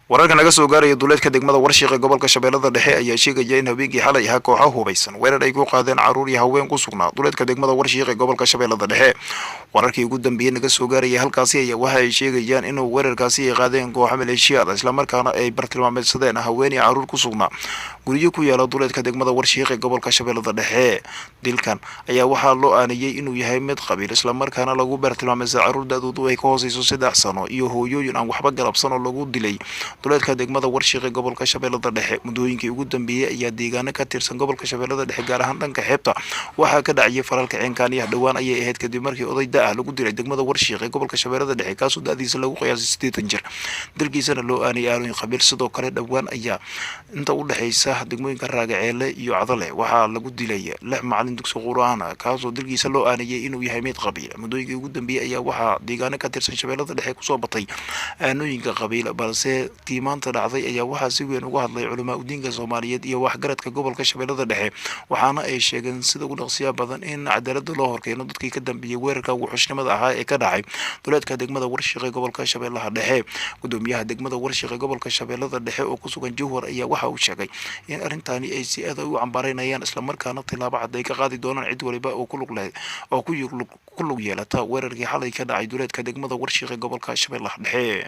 wararka naga soo gaaraya duleedka degmada Warshiq ee gobolka Shabeellada Dhexe ayaa sheegaya in habeenkii xalay ahaa kooxo hubeysan weerar ay ku qaadeen caruur iyo haween ku sugnaa duleedka degmada Warshiq ee gobolka Shabeellada Dhexe. wararkii ugu dambeeyay naga soo gaaraya halkaasi ayaa waxa ay sheegayaan in weerarkaasi ay qaadeen kooxo maleeshiyaad isla markaana ay bartilmaameedsadeen haween iyo caruur ku sugnaa guriyo ku yaala duleedka degmada Warshiq ee gobolka Shabeellada Dhexe. dilkan ayaa waxaa loo aanayay inuu yahay mid qabiil isla markaana lagu bartilmaameedsay caruur dadoodu ay ka hooseyso 3 sano iyo hooyooyin aan waxba galabsan oo lagu dilay duleedka degmada Warshiq ee gobolka Shabeellada Dhexe. muddooyinkii ugu dambeeyay ayaa deegaano ka tirsan gobolka Shabeellada Dhexe gaar ahaan dhanka xeebta waxaa ka dhacay falalka ceenkaaniya dhawaan ayay ahayd kadib markii odayda lagu dilay degmada Warshiq ee gobolka Shabeellada Dhexe kaasoo da'diisa lagu qiyaasay 80 jir. dalkiisana loo aanay aalooyin qabiil sidoo kale dhawaan ayaa inta u dhaxaysa degmooyinka Raagaceele iyo Cadale waxaa lagu dilay 6 macallin dugsi Quraan kaasoo dalkiisa loo aanayay inuu yahay mid qabiil. muddooyinkii ugu dambeeyay ayaa waxaa deegaano ka tirsan Shabeellada Dhexe ku soo batay aanooyinka qabiil balse tiimaanta dhacday ayaa waxaa si weyn uga hadlay culamaa u diinka Soomaaliyeed iyo waxgaradka gobolka Shabeellada Dhexe waxaana ay sheegeen sida ugu dhaqsiyaha badan in cadaaladda loo horkeeno dadkii ka dambeeyay weerarka wuxuushnimada ahaa ee ka dhacay duleedka degmada Warshiq ee gobolka Shabeellaha Dhexe. gudoomiyaha degmada Warshiq ee gobolka Shabeellada Dhexe oo ku sugan Jowhar ayaa waxa uu sheegay in arintani ay si aad u cambaaraynayaan isla markaana tilaabo cad ay ka qaadi doonaan cid waliba oo ku lug yeelata weerarkii xalay ka dhacay duleedka degmada Warshiq ee gobolka Shabeellaha Dhexe.